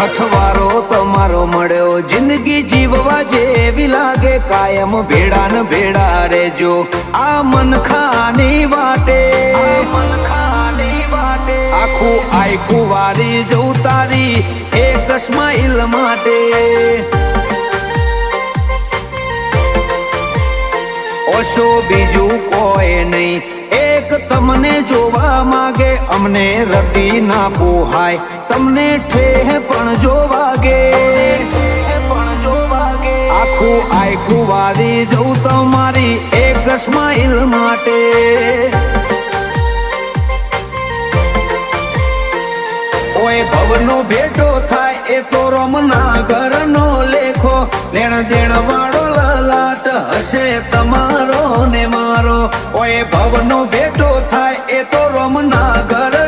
અઠવારો તમારો મળ્યો જિંદગી જીવવા જેવી લાગે કાયમ ભેડા ને ભેડા રેજો આ મનખાની વાટે આખું આખું વારી જવું તારી એક સ્માઈલ માટે ઓશો બીજું કોઈ નહીં એક તમને જોવા માંગે અમને રતી ના પોહાય તમને ઠેહ પણ જો વાગે આખું આખું વારી જવું તમારી એક સ્માઈલ માટે ઓય ભવનો ભેટો થાય એ તો રમના ઘરનો લેખો લેણ દેણ વાળો લલાટ હશે તમારો ને મારો ઓય ભવનો ભેટો થાય એ તો રમના ઘર